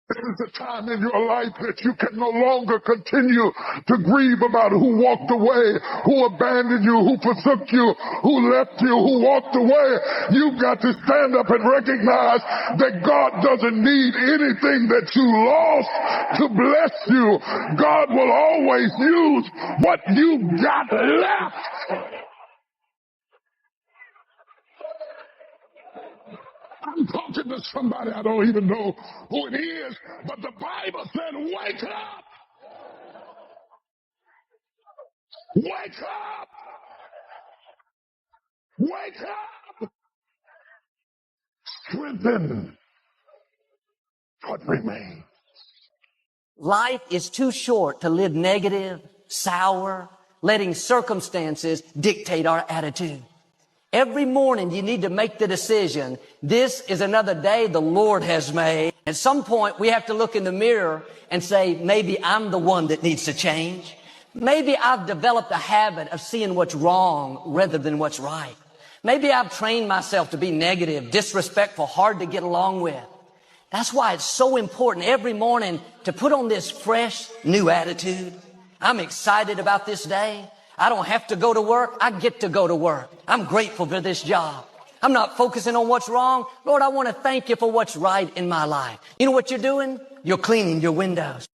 It's a time in your life that you can no longer continue to grieve about who walked away, who abandoned you, who forsook you, who left you, who walked away. You've got to stand up and recognize that God doesn't need anything that you lost to bless you. God will always use what you got left. I'm talking to somebody, I don't even know who it is, but the Bible said, wake up! Wake up! Wake up! Strengthen what remains. Life is too short to live negative, sour, letting circumstances dictate our attitude. Every morning you need to make the decision, this is another day the Lord has made. At some point we have to look in the mirror and say, maybe I'm the one that needs to change. Maybe I've developed a habit of seeing what's wrong rather than what's right. Maybe I've trained myself to be negative, disrespectful, hard to get along with. That's why it's so important every morning to put on this fresh, new attitude. I'm excited about this day. I don't have to go to work. I get to go to work. I'm grateful for this job. I'm not focusing on what's wrong. Lord, I want to thank you for what's right in my life. You know what you're doing? You're cleaning your windows.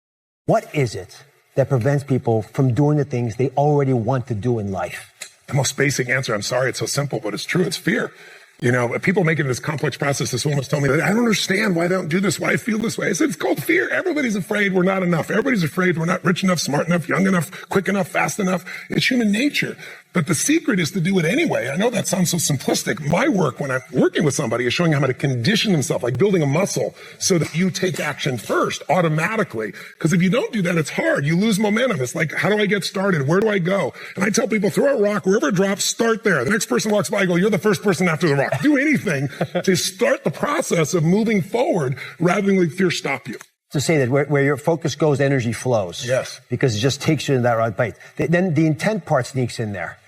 What is it that prevents people from doing the things they already want to do in life? The most basic answer, I'm sorry it's so simple, but it's true, it's fear. You know, people make it this complex process. This woman was telling me that I don't understand why they don't do this, why I feel this way. I said, it's called fear. Everybody's afraid we're not enough. Everybody's afraid we're not rich enough, smart enough, young enough, quick enough, fast enough. It's human nature. But the secret is to do it anyway. I know that sounds so simplistic. My work when I'm working with somebody is showing them how to condition themselves, like building a muscle so that you take action first automatically. Because if you don't do that, it's hard. You lose momentum. It's like, how do I get started? Where do I go? And I tell people, throw a rock, wherever it drops, start there. The next person walks by, I go, you're the first person after the rock. Do anything to start the process of moving forward rather than let fear stop you. To say that where your focus goes, energy flows. Yes. Because it just takes you in that right bite. Then the intent part sneaks in there.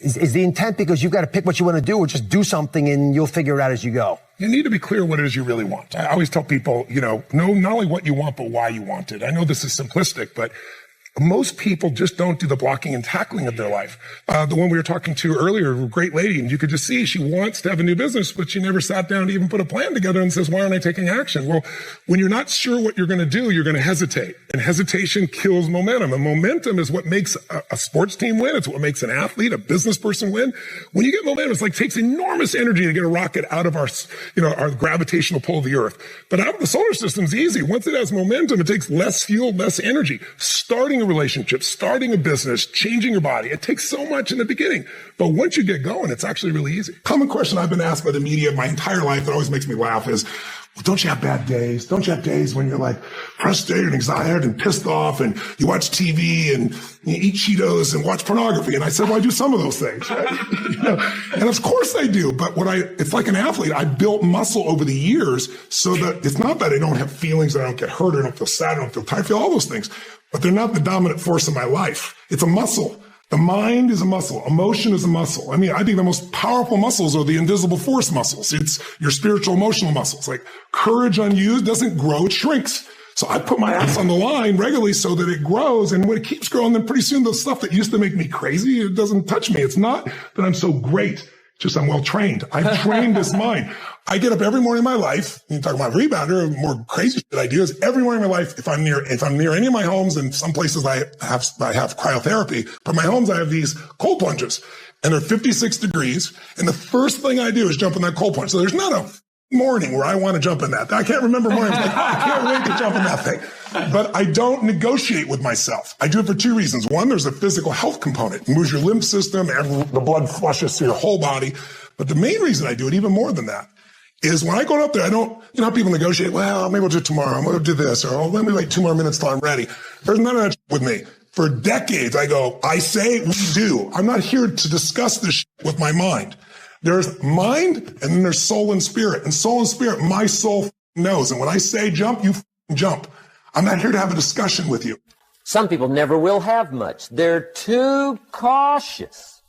Is the intent because you've got to pick what you want to do or just do something and you'll figure it out as you go? You need to be clear what it is you really want. I always tell people, know not only what you want, but why you want it. I know this is simplistic, but most people just don't do the blocking and tackling of their life. The one we were talking to earlier, a great lady, and you could just see she wants to have a new business, but she never sat down to even put a plan together and says, why aren't I taking action? Well, when you're not sure what you're going to do, you're going to hesitate. And hesitation kills momentum. And momentum is what makes a sports team win. It's what makes an athlete, a business person win. When you get momentum, it's like it takes enormous energy to get a rocket out of our gravitational pull of the earth. But out of the solar system is easy. Once it has momentum, it takes less fuel, less energy. Starting a relationship, starting a business, changing your body. It takes so much in the beginning. But once you get going, it's actually really easy. Common question I've been asked by the media my entire life that always makes me laugh is, well, don't you have bad days? Don't you have days when you're like frustrated and excited and pissed off and you watch TV and you eat Cheetos and watch pornography? And I said, well, I do some of those things. Right? And of course I do. But it's like an athlete. I built muscle over the years so that it's not that I don't have feelings, that I don't get hurt, or I don't feel sad, I don't feel tired, I feel all those things. But they're not the dominant force in my life. It's a muscle. The mind is a muscle. Emotion is a muscle. I mean, I think the most powerful muscles are the invisible force muscles. It's your spiritual, emotional muscles. Like courage unused doesn't grow, it shrinks. So I put my ass on the line regularly so that it grows. And when it keeps growing, then pretty soon the stuff that used to make me crazy, it doesn't touch me. It's not that I'm so great. Just I'm well trained. I've trained this mind. I get up every morning in my life. You talk about rebounder, more crazy shit I do is every morning in my life, if I'm near any of my homes, and some places I have cryotherapy, but my homes, I have these cold plunges and they're 56 degrees. And the first thing I do is jump in that cold plunge. So there's not a morning where I want to jump in that. I can't remember mornings like, I can't wait to jump in that thing. But I don't negotiate with myself. I do it for two reasons. One, there's a physical health component. It moves your lymph system and the blood flushes through your whole body. But the main reason I do it, even more than that, is when I go up there, I don't, how people negotiate, well, maybe we'll do it tomorrow. I'm going to do this, or let me wait 2 more minutes till I'm ready. There's none of that with me. For decades, I go, I say, we do. I'm not here to discuss this with my mind. There's mind, and then there's soul and spirit. And soul and spirit, my soul knows. And when I say jump, you jump. I'm not here to have a discussion with you. Some people never will have much. They're too cautious.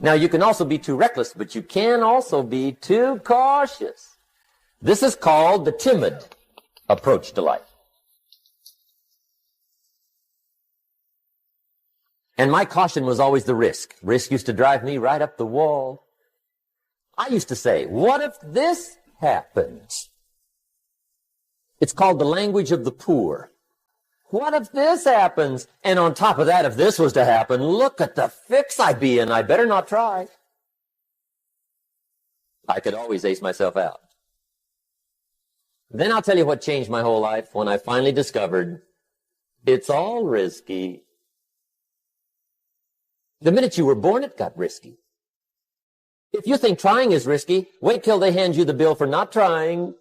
Now, you can also be too reckless, but you can also be too cautious. This is called the timid approach to life. And my caution was always the risk. Risk used to drive me right up the wall. I used to say, what if this happens? It's called the language of the poor. What if this happens? And on top of that, if this was to happen, look at the fix I'd be in. I better not try. I could always ace myself out. Then I'll tell you what changed my whole life when I finally discovered it's all risky. The minute you were born, it got risky. If you think trying is risky, wait till they hand you the bill for not trying.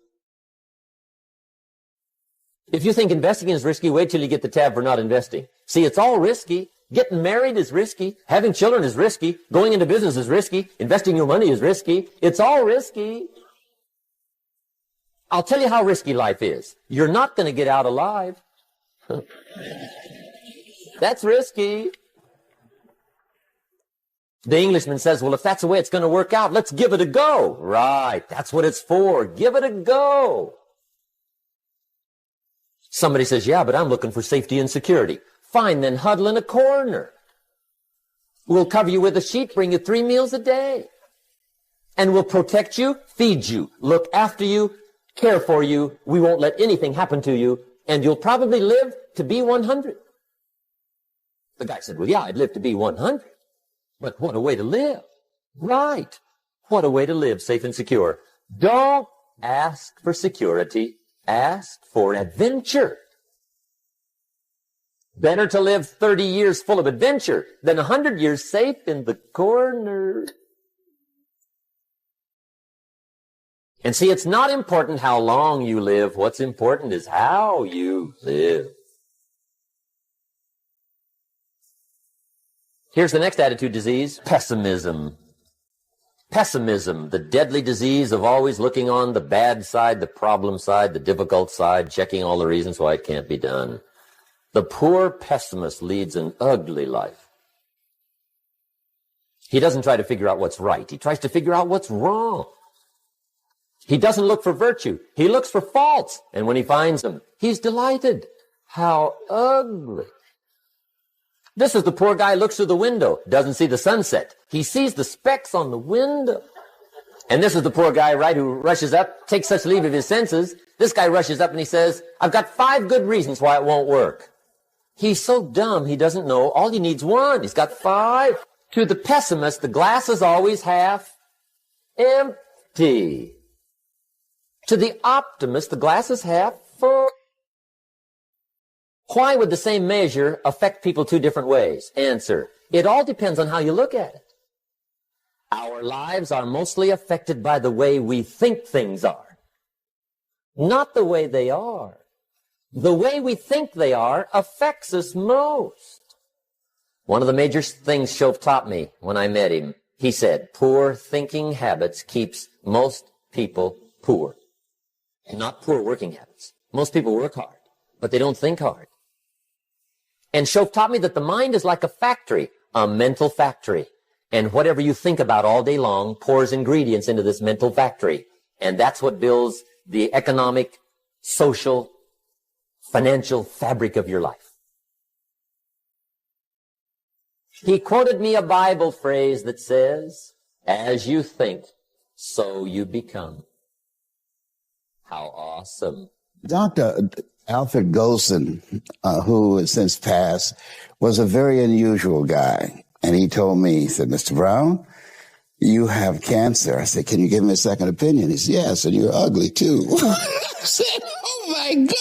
If you think investing is risky, wait till you get the tab for not investing. See, it's all risky. Getting married is risky. Having children is risky. Going into business is risky. Investing your money is risky. It's all risky. I'll tell you how risky life is. You're not going to get out alive. That's risky. The Englishman says, well, if that's the way it's going to work out, let's give it a go. Right. That's what it's for. Give it a go. Somebody says, yeah, but I'm looking for safety and security. Fine, then huddle in a corner. We'll cover you with a sheet, bring you 3 meals a day. And we'll protect you, feed you, look after you, care for you. We won't let anything happen to you. And you'll probably live to be 100. The guy said, well, yeah, I'd live to be 100. But what a way to live. Right. What a way to live, safe and secure. Don't ask for security. Ask for adventure. Better to live 30 years full of adventure than 100 years safe in the corner. And see, it's not important how long you live. What's important is how you live. Here's the next attitude disease, pessimism. Pessimism, the deadly disease of always looking on the bad side, the problem side, the difficult side, checking all the reasons why it can't be done. The poor pessimist leads an ugly life. He doesn't try to figure out what's right. He tries to figure out what's wrong. He doesn't look for virtue. He looks for faults. And when he finds them, he's delighted. How ugly. This is the poor guy looks through the window, doesn't see the sunset. He sees the specks on the window. And this is the poor guy, right, who rushes up, takes such leave of his senses. This guy rushes up and he says, I've got 5 good reasons why it won't work. He's so dumb he doesn't know. All he needs 1. He's got 5. To the pessimist, the glass is always half empty. To the optimist, the glass is half full. Why would the same measure affect people 2 different ways? Answer, it all depends on how you look at it. Our lives are mostly affected by the way we think things are, not the way they are. The way we think they are affects us most. One of the major things Shoaff taught me when I met him, he said, poor thinking habits keeps most people poor. Not poor working habits. Most people work hard, but they don't think hard. And Shoaff taught me that the mind is like a factory, a mental factory. And whatever you think about all day long pours ingredients into this mental factory. And that's what builds the economic, social, financial fabric of your life. He quoted me a Bible phrase that says, as you think, so you become. How awesome. Dr. Alfred Golson, who has since passed, was a very unusual guy. And he told me, he said, Mr. Brown, you have cancer. I said, can you give me a second opinion? He said, yes, and you're ugly too. I said, oh my God.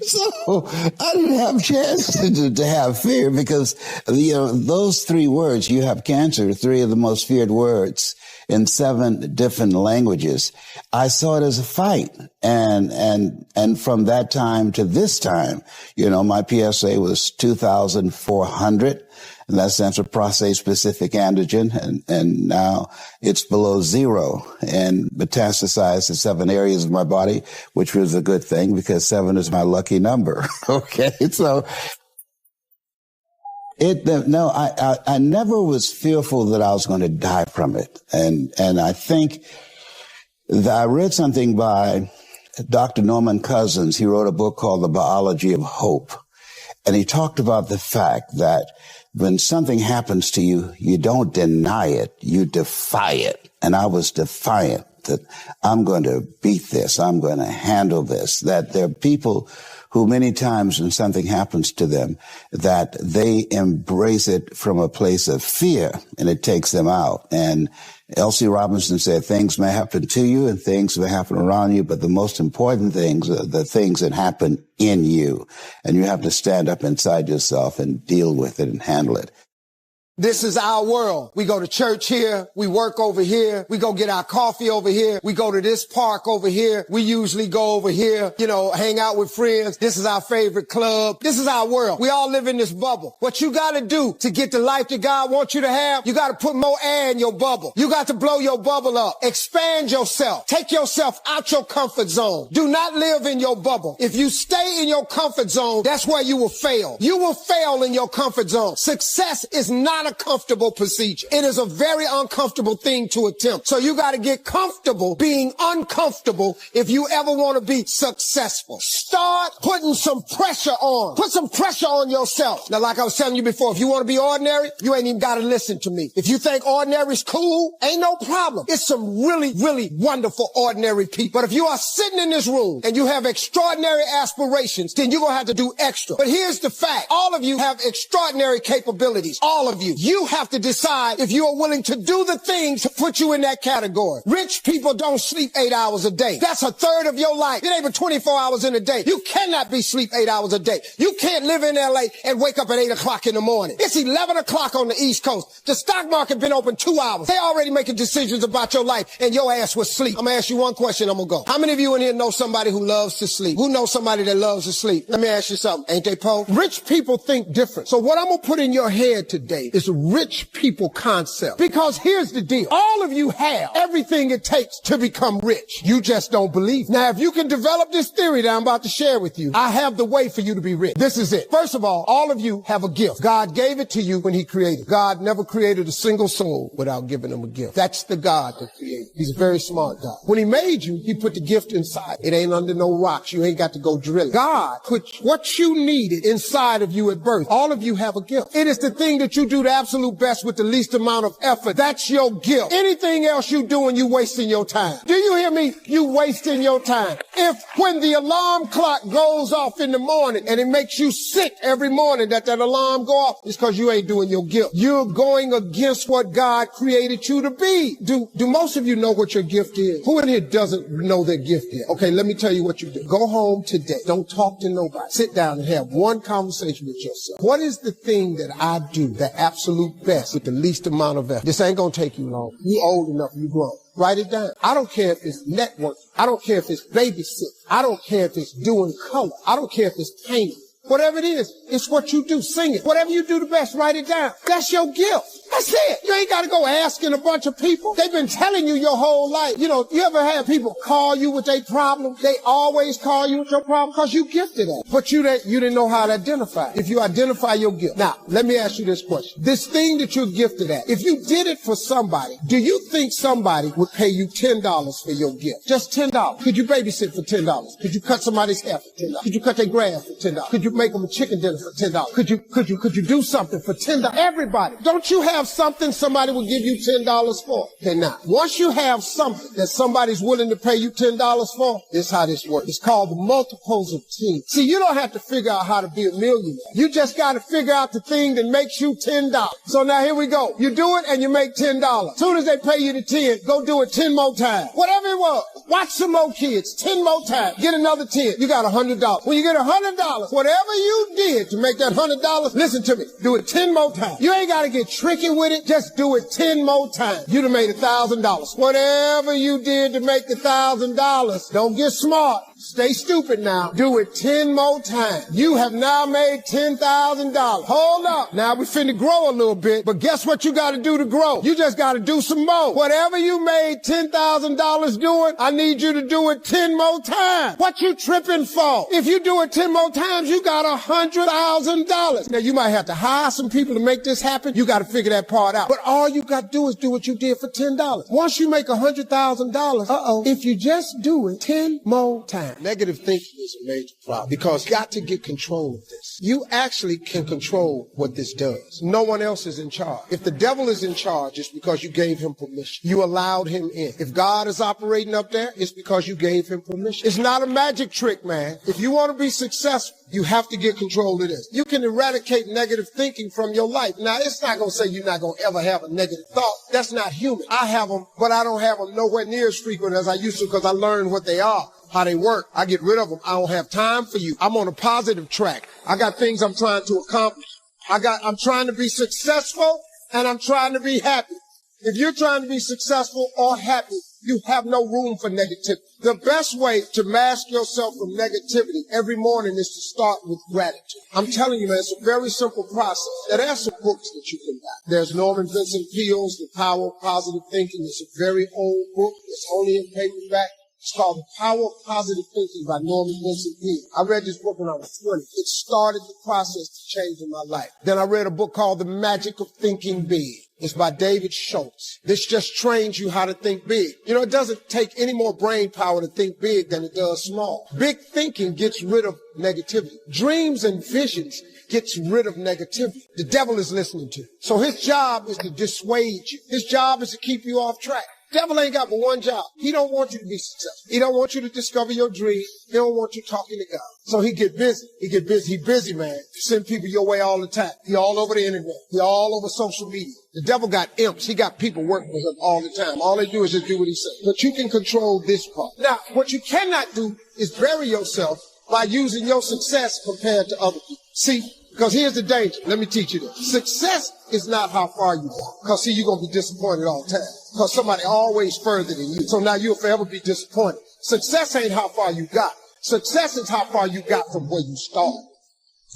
So I didn't have a chance to have fear because, those 3 words, you have cancer, 3 of the most feared words in 7 different languages. I saw it as a fight. And from that time to this time, my PSA was 2,400. And that stands for prostate-specific antigen, and now it's below 0 and metastasized to 7 areas of my body, which was a good thing because 7 is my lucky number. Okay, so I never was fearful that I was going to die from it, and I think I read something by Dr. Norman Cousins. He wrote a book called The Biology of Hope. And he talked about the fact that when something happens to you, you don't deny it, you defy it. And I was defiant that I'm going to beat this, I'm going to handle this, that there are people who many times when something happens to them, that they embrace it from a place of fear and it takes them out. And L.C. Robinson said, things may happen to you and things may happen around you, but the most important things are the things that happen in you. And you have to stand up inside yourself and deal with it and handle it. This is our world. We go to church here. We work over here. We go get our coffee over here. We go to this park over here. We usually go over here, hang out with friends. This is our favorite club. This is our world. We all live in this bubble. What you got to do to get the life that God wants you to have, you got to put more air in your bubble. You got to blow your bubble up. Expand yourself. Take yourself out your comfort zone. Do not live in your bubble. If you stay in your comfort zone, that's where you will fail. You will fail in your comfort zone. Success is not a comfortable procedure. It is a very uncomfortable thing to attempt. So you got to get comfortable being uncomfortable if you ever want to be successful. Start putting some pressure on. Put some pressure on yourself. Now, like I was telling you before, if you want to be ordinary, you ain't even got to listen to me. If you think ordinary is cool, ain't no problem. It's some really, really wonderful ordinary people. But if you are sitting in this room and you have extraordinary aspirations, then you're going to have to do extra. But here's the fact. All of you have extraordinary capabilities. All of you. You have to decide if you are willing to do the things to put you in that category. Rich people don't sleep 8 hours a day. That's a third of your life. It ain't but 24 hours in a day. You cannot be sleep 8 hours a day. You can't live in LA and wake up at 8 o'clock in the morning. It's 11 o'clock on the East Coast. The stock market been open 2 hours. They already making decisions about your life and your ass was sleep. I'm going to ask you one question. I'm going to go. How many of you in here know somebody who loves to sleep? Who knows somebody that loves to sleep? Let me ask you something. Ain't they poor? Rich people think different. So what I'm going to put in your head today is rich people concept. Because here's the deal. All of you have everything it takes to become rich. You just don't believe. Now, if you can develop this theory that I'm about to share with you, I have the way for you to be rich. This is it. First of all of you have a gift. God gave it to you when he created. God never created a single soul without giving them a gift. That's the God that created. He's a very smart God. When he made you, he put the gift inside. It ain't under no rocks. You ain't got to go drill it. God put what you needed inside of you at birth. All of you have a gift. It is the thing that you do the absolute best with the least amount of effort. That's your gift. Anything else you doing, you wasting your time. Do you hear me? You wasting your time. If when the alarm clock goes off in the morning and it makes you sick every morning that alarm go off, it's because you ain't doing your gift. You're going against what God created you to be. Do most of you know what your gift is? Who in here doesn't know their gift yet? Okay, let me tell you what you do. Go home today. Don't talk to nobody. Sit down and have one conversation with yourself. What is the thing that I do, the absolute best, with the least amount of effort? This ain't gonna take you long. You old enough, you grown. Write it down. I don't care if it's network. I don't care if it's babysitting. I don't care if it's doing color. I don't care if it's painting. Whatever it is, it's what you do. Sing it. Whatever you do the best, write it down. That's your gift. That's it. You ain't got to go asking a bunch of people. They've been telling you your whole life. You ever had people call you with their problem? They always call you with your problem because you gifted at it. But you didn't know how to identify it. If you identify your gift. Now, let me ask you this question. This thing that you're gifted at, if you did it for somebody, do you think somebody would pay you $10 for your gift? Just $10. Could you babysit for $10? Could you cut somebody's hair for $10? Could you cut their grass for $10? Could you make them a chicken dinner for $10? Could you do something for $10? Everybody. Don't you have something somebody will give you $10 for? Okay, now, once you have something that somebody's willing to pay you $10 for, this is how this works. It's called the multiples of 10. See, you don't have to figure out how to be a millionaire. You just got to figure out the thing that makes you $10. So now here we go. You do it and you make $10. Soon as they pay you the 10, go do it 10 more times. Whatever it was. Watch some more kids. 10 more times. Get another 10. You got $100. When you get $100, whatever you did to make that $100, listen to me. Do it 10 more times. You ain't got to get tricky with it. Just do it 10 more times. You'd have made $1,000. Whatever you did to make $1,000, don't get smart. Stay stupid now. Do it 10 more times. You have now made $10,000. Hold up. Now we finna grow a little bit, but guess what you gotta do to grow? You just gotta do some more. Whatever you made $10,000 doing, I need you to do it 10 more times. What you tripping for? If you do it 10 more times, you got $100,000. Now you might have to hire some people to make this happen. You gotta figure that part out. But all you gotta do is do what you did for $10. Once you make $100,000, if you just do it 10 more times. Negative thinking is a major problem because you got to get control of this. You actually can control what this does. No one else is in charge. If the devil is in charge, it's because you gave him permission. You allowed him in. If God is operating up there, it's because you gave him permission. It's not a magic trick, man. If you want to be successful, you have to get control of this. You can eradicate negative thinking from your life. Now, it's not going to say you're not going to ever have a negative thought. That's not human. I have them, but I don't have them nowhere near as frequent as I used to because I learned what they are, how they work. I get rid of them. I don't have time for you. I'm on a positive track. I got things I'm trying to accomplish. I'm trying to be successful and I'm trying to be happy. If you're trying to be successful or happy, you have no room for negativity. The best way to mask yourself from negativity every morning is to start with gratitude. I'm telling you, man, it's a very simple process. There are some books that you can buy. There's Norman Vincent Peale's The Power of Positive Thinking. It's a very old book. It's only in paperback. It's called The Power of Positive Thinking by Norman Vincent Peale. I read this book when I was 20. It started the process to change in my life. Then I read a book called The Magic of Thinking Big. It's by David Schultz. This just trains you how to think big. You know, it doesn't take any more brain power to think big than it does small. Big thinking gets rid of negativity. Dreams and visions gets rid of negativity. The devil is listening to you. So his job is to dissuade you. His job is to keep you off track. Devil ain't got but one job. He don't want you to be successful. He don't want you to discover your dream. He don't want you talking to God. So he get busy. He busy, man. He send people your way all the time. He all over the internet. He all over social media. The devil got imps. He got people working with him all the time. All they do is just do what he says. But you can control this part. Now, what you cannot do is bury yourself by using your success compared to other people. See, because here's the danger. Let me teach you this. Success is not how far you go. Because, see, you're going to be disappointed all the time. Because somebody always further than you. So now you'll forever be disappointed. Success ain't how far you got. Success is how far you got from where you started.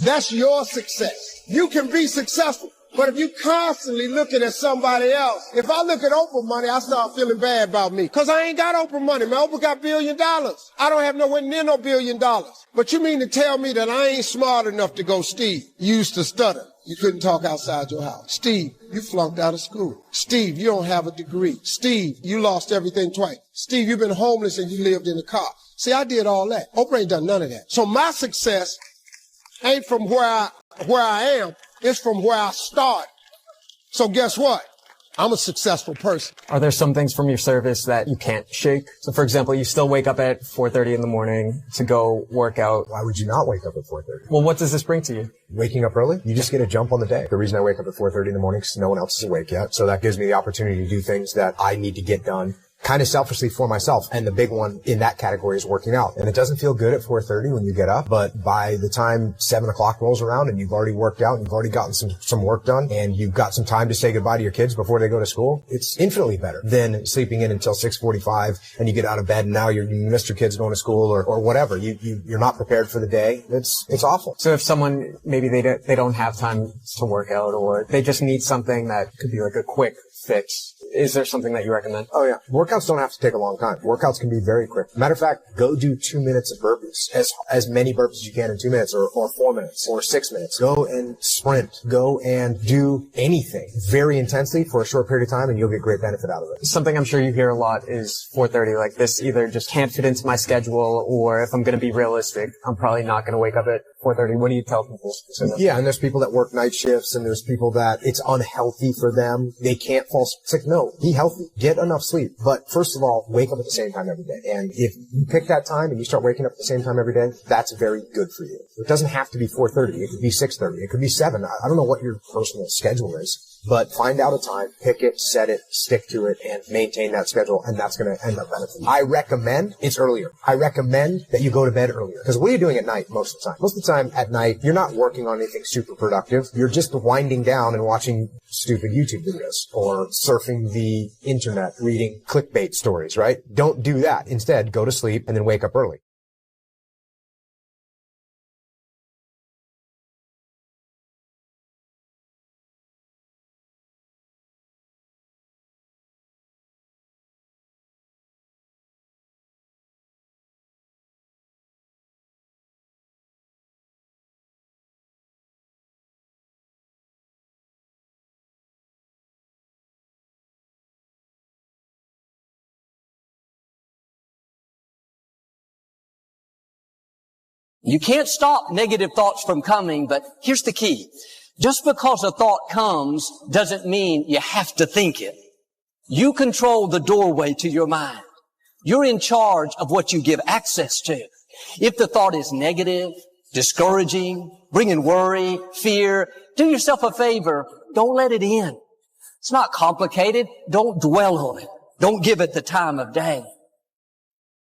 That's your success. You can be successful. But if you constantly looking at somebody else, if I look at Oprah money, I start feeling bad about me. Because I ain't got Oprah money, man. Oprah got $1 billion. I don't have nowhere near no $1 billion. But you mean to tell me that I ain't smart enough to go, Steve, you used to stutter. You couldn't talk outside your house. Steve, you flunked out of school. Steve, you don't have a degree. Steve, you lost everything twice. Steve, you've been homeless and you lived in a car. See, I did all that. Oprah ain't done none of that. So my success ain't from where I am. It's from where I started. So guess what? I'm a successful person. Are there some things from your service that you can't shake? So for example, you still wake up at 4:30 in the morning to go work out. Why would you not wake up at 4:30? Well, what does this bring to you? Waking up early, you just get a jump on the day. The reason I wake up at 4:30 in the morning is because no one else is awake yet. So that gives me the opportunity to do things that I need to get done kind of selfishly for myself. And the big one in that category is working out. And it doesn't feel good at 4:30 when you get up, but by the time 7 o'clock rolls around and you've already worked out and you've already gotten some work done and you've got some time to say goodbye to your kids before they go to school, it's infinitely better than sleeping in until 6:45 and you get out of bed and now you missed your kids going to school or whatever. You're not prepared for the day. It's awful. So if someone, maybe they don't have time to work out or they just need something that could be like a quick fix, is there something that you recommend? Oh yeah. Workouts don't have to take a long time. Workouts can be very quick. Matter of fact, go do 2 minutes of burpees. As many burpees as you can in 2 minutes or 4 minutes or 6 minutes. Go and sprint. Go and do anything very intensely for a short period of time and you'll get great benefit out of it. Something I'm sure you hear a lot is 4:30, like this either just can't fit into my schedule or if I'm going to be realistic, I'm probably not going to wake up at 4:30. What do you tell people? Yeah, and there's people that work night shifts and there's people that it's unhealthy for them. They can't fall sick. No, be healthy. Get enough sleep. But first of all, wake up at the same time every day. And if you pick that time and you start waking up at the same time every day, that's very good for you. It doesn't have to be 4:30. It could be 6:30. It could be 7. I don't know what your personal schedule is. But find out a time, pick it, set it, stick to it, and maintain that schedule, and that's going to end up benefiting. I recommend it's earlier. I recommend that you go to bed earlier. Because what are you doing at night most of the time? Most of the time at night, you're not working on anything super productive. You're just winding down and watching stupid YouTube videos or surfing the internet, reading clickbait stories, right? Don't do that. Instead, go to sleep and then wake up early. You can't stop negative thoughts from coming, but here's the key. Just because a thought comes doesn't mean you have to think it. You control the doorway to your mind. You're in charge of what you give access to. If the thought is negative, discouraging, bringing worry, fear, do yourself a favor. Don't let it in. It's not complicated. Don't dwell on it. Don't give it the time of day.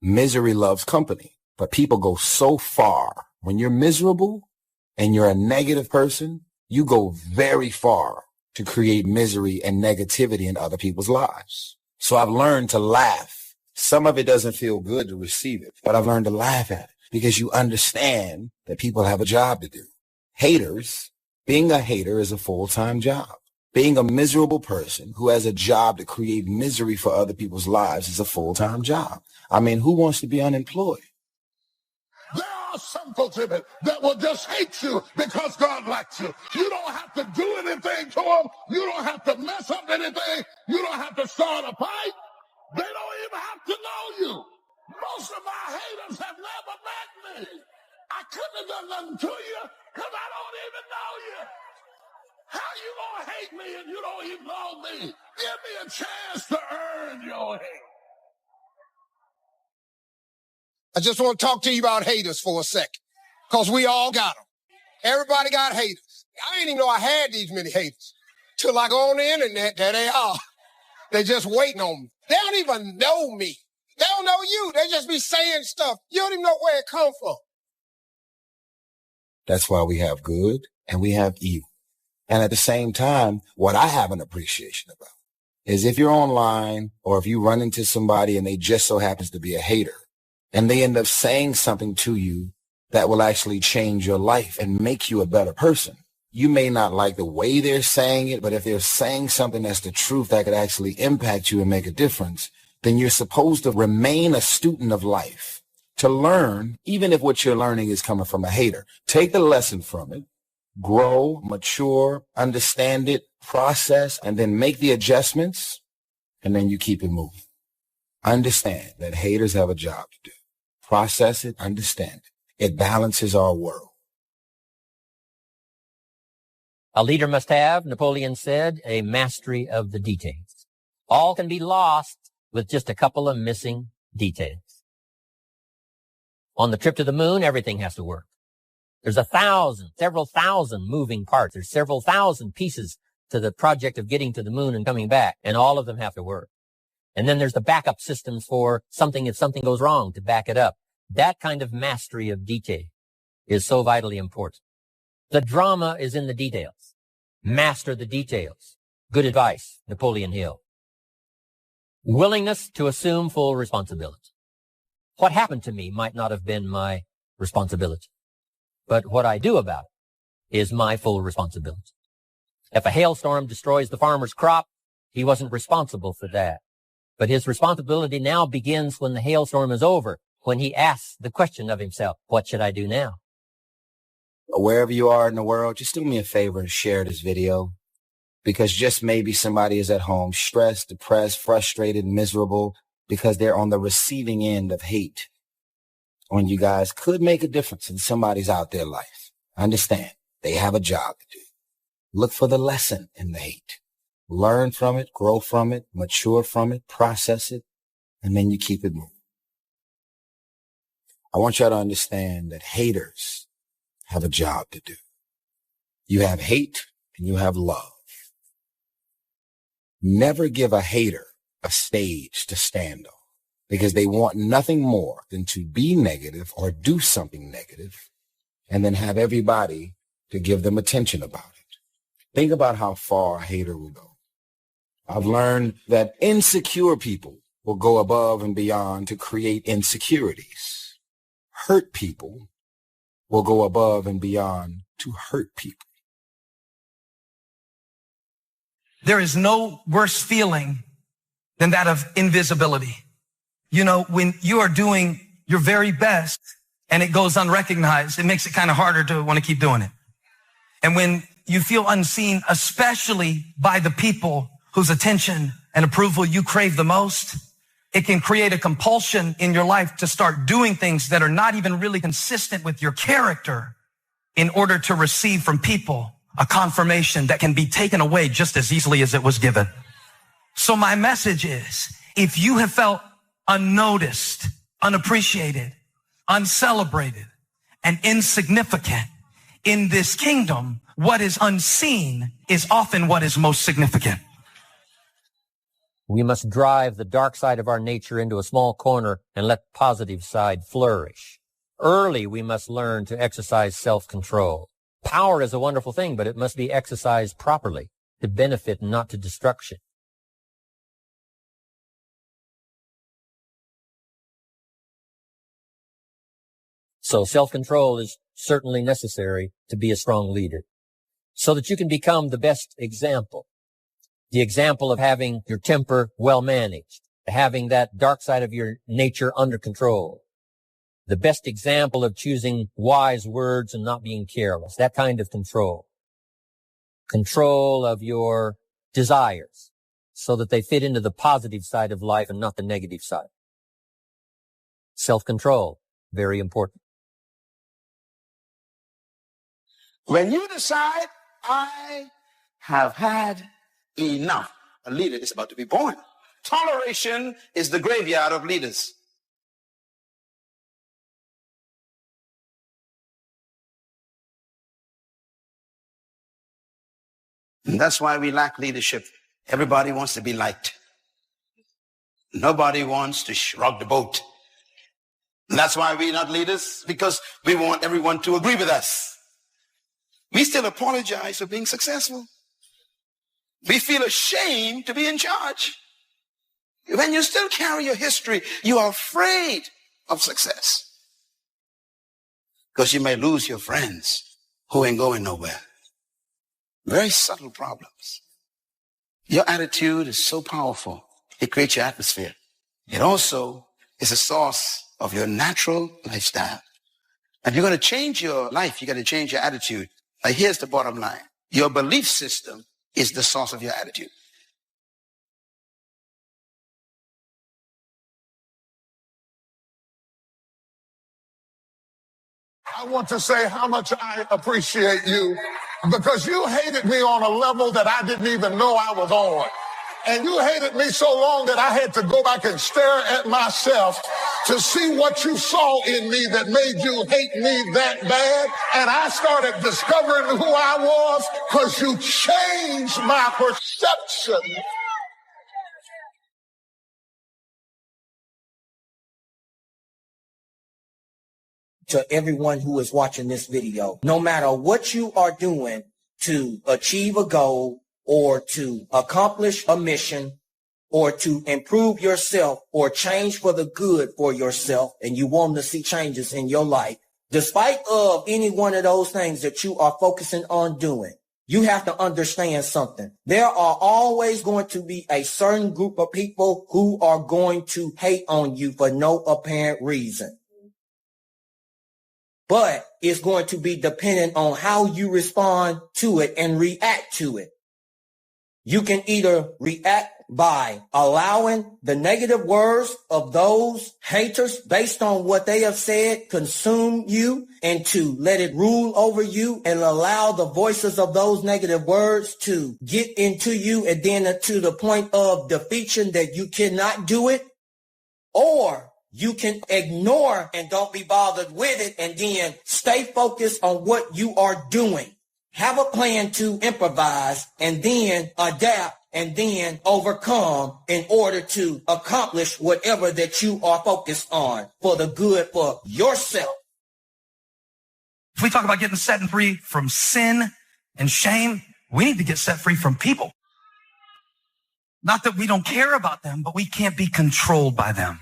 Misery loves company, but people go so far. When you're miserable and you're a negative person, you go very far to create misery and negativity in other people's lives. So I've learned to laugh. Some of it doesn't feel good to receive it, but I've learned to laugh at it because you understand that people have a job to do. Haters, being a hater is a full-time job. Being a miserable person who has a job to create misery for other people's lives is a full-time job. I mean, who wants to be unemployed? There are some folks in it that will just hate you because God likes you. You don't have to do anything to them. You don't have to mess up anything. You don't have to start a fight. They don't even have to know you. Most of my haters have never met me. I couldn't have done nothing to you because I don't even know you. How you gonna hate me and you don't even know me? Give me a chance to earn your hate. I just want to talk to you about haters for a second, because we all got them. Everybody got haters. I didn't even know I had these many haters. Till I go on the internet, there they are. They just waiting on me. They don't even know me. They don't know you. They just be saying stuff. You don't even know where it come from. That's why we have good and we have evil. And at the same time, what I have an appreciation about is if you're online or if you run into somebody and they just so happens to be a hater and they end up saying something to you that will actually change your life and make you a better person. You may not like the way they're saying it, but if they're saying something that's the truth that could actually impact you and make a difference, then you're supposed to remain a student of life, to learn, even if what you're learning is coming from a hater. Take the lesson from it, grow, mature, understand it, process, and then make the adjustments, and then you keep it moving. Understand that haters have a job to do. Process it, understand it. It balances our world. A leader must have, Napoleon said, a mastery of the details. All can be lost with just a couple of missing details. On the trip to the moon, everything has to work. There's several thousand moving parts. There's several thousand pieces to the project of getting to the moon and coming back, and all of them have to work. And then there's the backup systems for something if something goes wrong to back it up. That kind of mastery of detail is so vitally important. The drama is in the details. Master the details. Good advice, Napoleon Hill. Willingness to assume full responsibility. What happened to me might not have been my responsibility, but what I do about it is my full responsibility. If a hailstorm destroys the farmer's crop, he wasn't responsible for that. But his responsibility now begins when the hailstorm is over, when he asks the question of himself, what should I do now? Wherever you are in the world, just do me a favor and share this video, because just maybe somebody is at home stressed, depressed, frustrated, miserable because they're on the receiving end of hate. When you guys could make a difference in somebody's out there life. Understand, they have a job to do. Look for the lesson in the hate. Learn from it, grow from it, mature from it, process it, and then you keep it moving. I want y'all to understand that haters have a job to do. You have hate and you have love. Never give a hater a stage to stand on, because they want nothing more than to be negative or do something negative and then have everybody to give them attention about it. Think about how far a hater will go. I've learned that insecure people will go above and beyond to create insecurities. Hurt people will go above and beyond to hurt people. There is no worse feeling than that of invisibility. You know, when you are doing your very best and it goes unrecognized, it makes it kind of harder to want to keep doing it. And when you feel unseen, especially by the people whose attention and approval you crave the most, It can create a compulsion in your life to start doing things that are not even really consistent with your character in order to receive from people a confirmation that can be taken away just as easily as it was given. So my message is, if you have felt unnoticed, unappreciated, uncelebrated, and insignificant in this kingdom, what is unseen is often what is most significant. We must drive the dark side of our nature into a small corner and let the positive side flourish. Early, we must learn to exercise self-control. Power is a wonderful thing, but it must be exercised properly to benefit and not to destruction. So self-control is certainly necessary to be a strong leader so that you can become the best example. The example of having your temper well managed, having that dark side of your nature under control. The best example of choosing wise words and not being careless, that kind of control. Control of your desires so that they fit into the positive side of life and not the negative side. Self-control, very important. When you decide, I have had enough, a leader is about to be born. Toleration is the graveyard of leaders. And that's why we lack leadership. Everybody wants to be liked. Nobody wants to shrug the boat. And that's why we're not leaders, because we want everyone to agree with us. We still apologize for being successful. We feel ashamed to be in charge. When you still carry your history, you are afraid of success. Because you may lose your friends who ain't going nowhere. Very subtle problems. Your attitude is so powerful. It creates your atmosphere. It also is a source of your natural lifestyle. If you're going to change your life, you got to change your attitude. Now, here's the bottom line. Your belief system is the source of your attitude. I want to say how much I appreciate you, because you hated me on a level that I didn't even know I was on. And you hated me so long that I had to go back and stare at myself to see what you saw in me that made you hate me that bad. And I started discovering who I was because you changed my perception. To everyone who is watching this video, no matter what you are doing to achieve a goal or to accomplish a mission or to improve yourself or change for the good for yourself, and you want to see changes in your life, despite of any one of those things that you are focusing on doing, you have to understand something. There are always going to be a certain group of people who are going to hate on you for no apparent reason. But it's going to be dependent on how you respond to it and react to it. You can either react by allowing the negative words of those haters based on what they have said consume you and to let it rule over you and allow the voices of those negative words to get into you and then to the point of defeation that you cannot do it. Or you can ignore and don't be bothered with it and then stay focused on what you are doing. Have a plan to improvise and then adapt and then overcome in order to accomplish whatever that you are focused on for the good for yourself. If we talk about getting set free from sin and shame, we need to get set free from people. Not that we don't care about them, but we can't be controlled by them.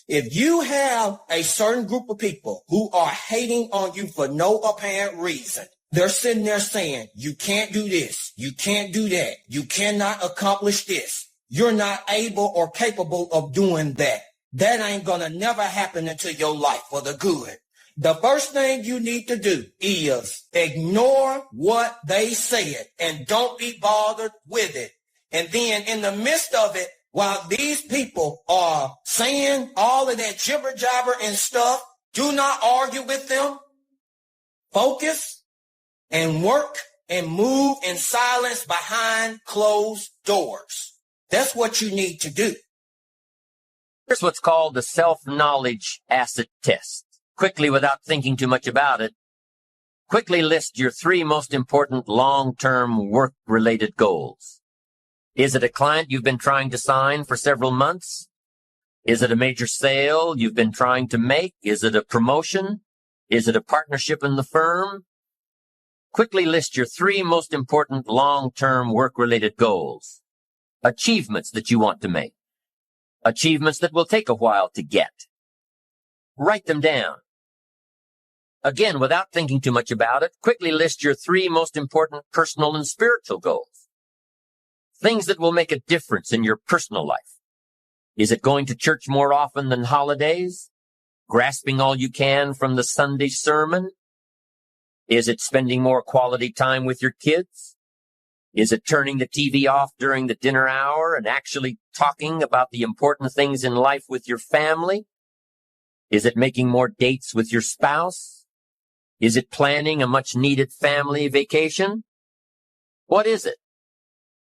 If you have a certain group of people who are hating on you for no apparent reason, they're sitting there saying, you can't do this, you can't do that, you cannot accomplish this, you're not able or capable of doing that. That ain't gonna never happen into your life for the good. The first thing you need to do is ignore what they said and don't be bothered with it. And then in the midst of it, while these people are saying all of that jibber jabber and stuff, do not argue with them. Focus and work and move in silence behind closed doors. That's what you need to do. Here's what's called the self-knowledge acid test. Quickly, without thinking too much about it, quickly list your 3 most important long-term work-related goals. Is it a client you've been trying to sign for several months? Is it a major sale you've been trying to make? Is it a promotion? Is it a partnership in the firm? Quickly list your 3 most important long-term work-related goals. Achievements that you want to make. Achievements that will take a while to get. Write them down. Again, without thinking too much about it, quickly list your 3 most important personal and spiritual goals. Things that will make a difference in your personal life. Is it going to church more often than holidays? Grasping all you can from the Sunday sermon? Is it spending more quality time with your kids? Is it turning the TV off during the dinner hour and actually talking about the important things in life with your family? Is it making more dates with your spouse? Is it planning a much-needed family vacation? What is it?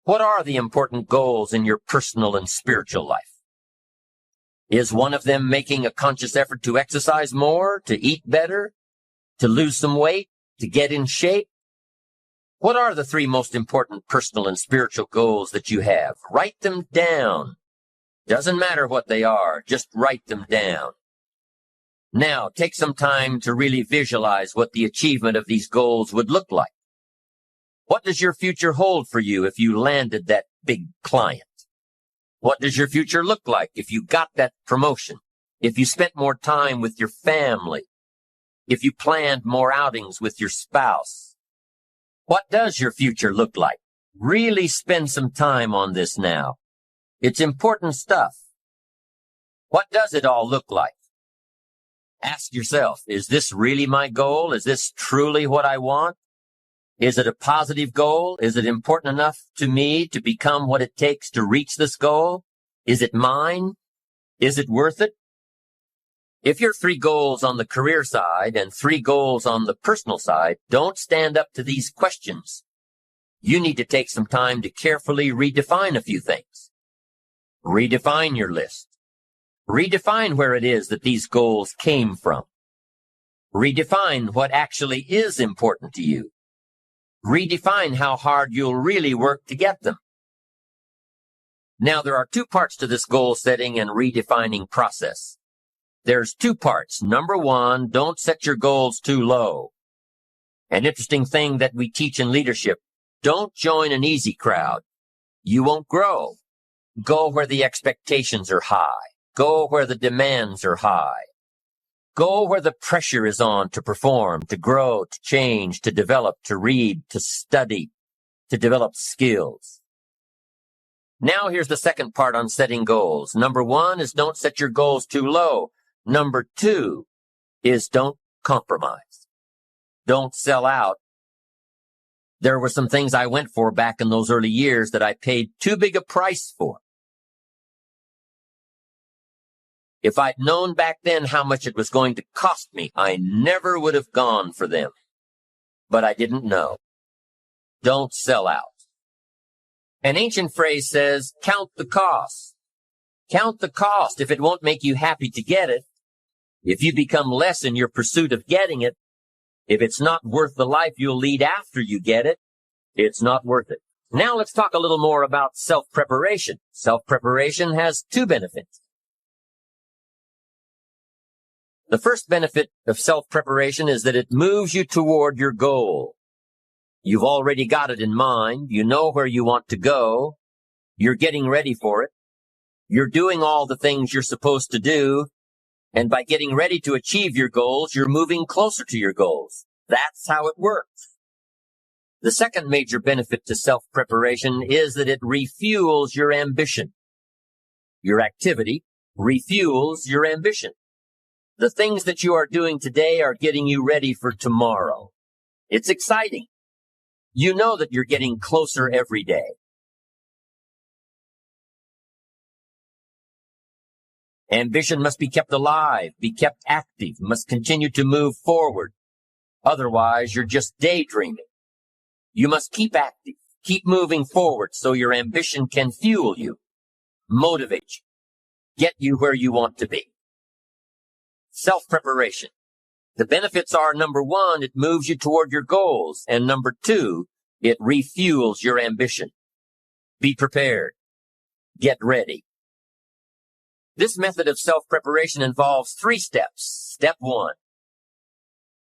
What are the important goals in your personal and spiritual life? Is one of them making a conscious effort to exercise more, to eat better, to lose some weight, to get in shape? What are the 3 most important personal and spiritual goals that you have? Write them down. Doesn't matter what they are, just write them down. Now, take some time to really visualize what the achievement of these goals would look like. What does your future hold for you if you landed that big client? What does your future look like if you got that promotion? If you spent more time with your family? If you planned more outings with your spouse? What does your future look like? Really spend some time on this now. It's important stuff. What does it all look like? Ask yourself, is this really my goal? Is this truly what I want? Is it a positive goal? Is it important enough to me to become what it takes to reach this goal? Is it mine? Is it worth it? If your 3 goals on the career side and 3 goals on the personal side don't stand up to these questions, you need to take some time to carefully redefine a few things. Redefine your list. Redefine where it is that these goals came from. Redefine what actually is important to you. Redefine how hard you'll really work to get them. Now, there are 2 parts to this goal setting and redefining process. There's 2 parts. Number 1, don't set your goals too low. An interesting thing that we teach in leadership, don't join an easy crowd. You won't grow. Go where the expectations are high. Go where the demands are high. Go where the pressure is on to perform, to grow, to change, to develop, to read, to study, to develop skills. Now here's the second part on setting goals. Number 1 is don't set your goals too low. Number 2 is don't compromise. Don't sell out. There were some things I went for back in those early years that I paid too big a price for. If I'd known back then how much it was going to cost me, I never would have gone for them. But I didn't know. Don't sell out. An ancient phrase says, count the cost. Count the cost. If it won't make you happy to get it, if you become less in your pursuit of getting it, if it's not worth the life you'll lead after you get it, it's not worth it. Now let's talk a little more about self-preparation. Self-preparation has 2 benefits. The first benefit of self-preparation is that it moves you toward your goal. You've already got it in mind. You know where you want to go. You're getting ready for it. You're doing all the things you're supposed to do. And by getting ready to achieve your goals, you're moving closer to your goals. That's how it works. The second major benefit to self-preparation is that it refuels your ambition. Your activity refuels your ambition. The things that you are doing today are getting you ready for tomorrow. It's exciting. You know that you're getting closer every day. Ambition must be kept alive, be kept active, must continue to move forward. Otherwise, you're just daydreaming. You must keep active, keep moving forward so your ambition can fuel you, motivate you, get you where you want to be. Self-preparation. The benefits are, number one, it moves you toward your goals, and number two, it refuels your ambition. Be prepared. Get ready. This method of self-preparation involves 3 steps. Step 1.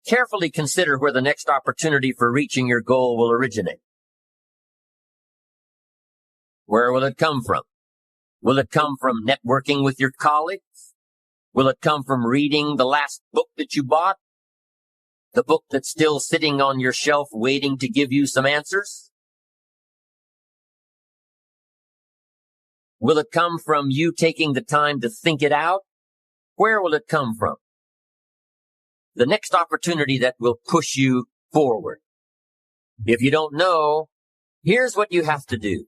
Carefully consider where the next opportunity for reaching your goal will originate. Where will it come from? Will it come from networking with your colleagues? Will it come from reading the last book that you bought? The book that's still sitting on your shelf waiting to give you some answers? Will it come from you taking the time to think it out? Where will it come from? The next opportunity that will push you forward. If you don't know, here's what you have to do.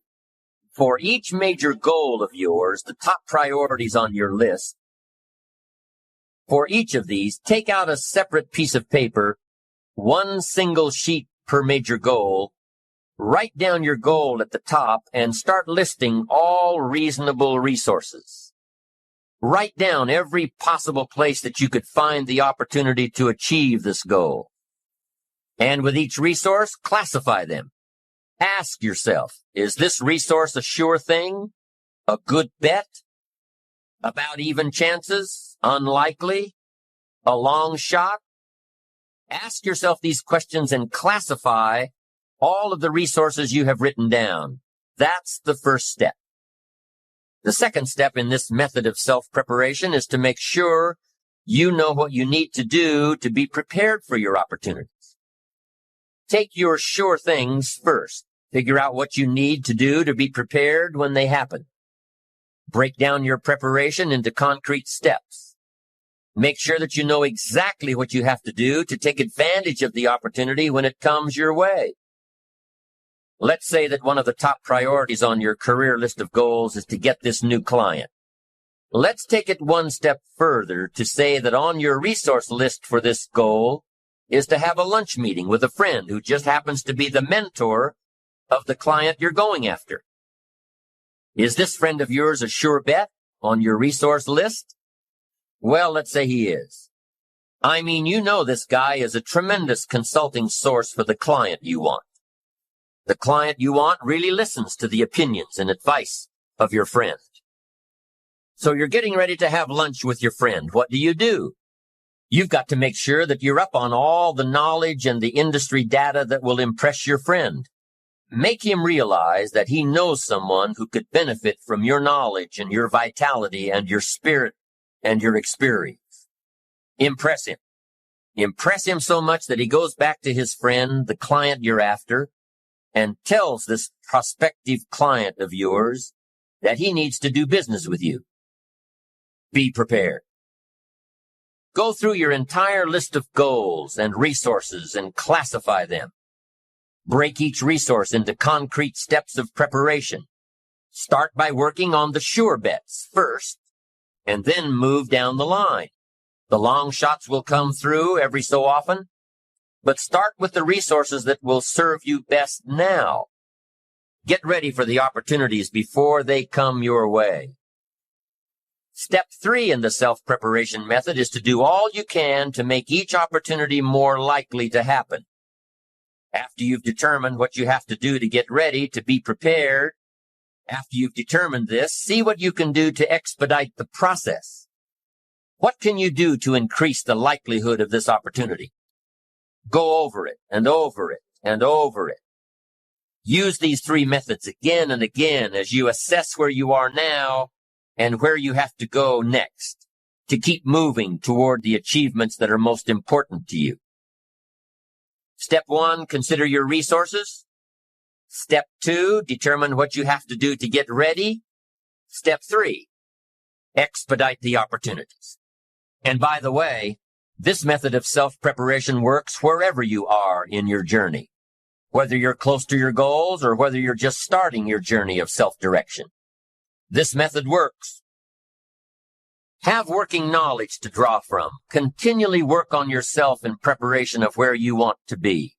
For each major goal of yours, the top priorities on your list, for each of these, take out a separate piece of paper, 1 single sheet per major goal, write down your goal at the top, and start listing all reasonable resources. Write down every possible place that you could find the opportunity to achieve this goal. And with each resource, classify them. Ask yourself, is this resource a sure thing? A good bet? About even chances? Unlikely? A long shot? Ask yourself these questions and classify all of the resources you have written down. That's the first step. The second step in this method of self-preparation is to make sure you know what you need to do to be prepared for your opportunities. Take your sure things first. Figure out what you need to do to be prepared when they happen. Break down your preparation into concrete steps. Make sure that you know exactly what you have to do to take advantage of the opportunity when it comes your way. Let's say that one of the top priorities on your career list of goals is to get this new client. Let's take it one step further to say that on your resource list for this goal is to have a lunch meeting with a friend who just happens to be the mentor of the client you're going after. Is this friend of yours a sure bet on your resource list? Well, let's say he is. I mean, you know this guy is a tremendous consulting source for the client you want. The client you want really listens to the opinions and advice of your friend. So you're getting ready to have lunch with your friend. What do? You've got to make sure that you're up on all the knowledge and the industry data that will impress your friend. Make him realize that he knows someone who could benefit from your knowledge and your vitality and your spirit and your experience. Impress him. Impress him so much that he goes back to his friend, the client you're after, and tells this prospective client of yours that he needs to do business with you. Be prepared. Go through your entire list of goals and resources and classify them. Break each resource into concrete steps of preparation. Start by working on the sure bets first, and then move down the line. The long shots will come through every so often, but start with the resources that will serve you best now. Get ready for the opportunities before they come your way. Step 3 in the self-preparation method is to do all you can to make each opportunity more likely to happen. After you've determined what you have to do to get ready, to be prepared, after you've determined this, see what you can do to expedite the process. What can you do to increase the likelihood of this opportunity? Go over it and over it and over it. Use these 3 methods again and again as you assess where you are now and where you have to go next to keep moving toward the achievements that are most important to you. Step 1, consider your resources. Step 2, determine what you have to do to get ready. Step 3, expedite the opportunities. And by the way, this method of self-preparation works wherever you are in your journey, whether you're close to your goals or whether you're just starting your journey of self-direction. This method works. Have working knowledge to draw from. Continually work on yourself in preparation of where you want to be.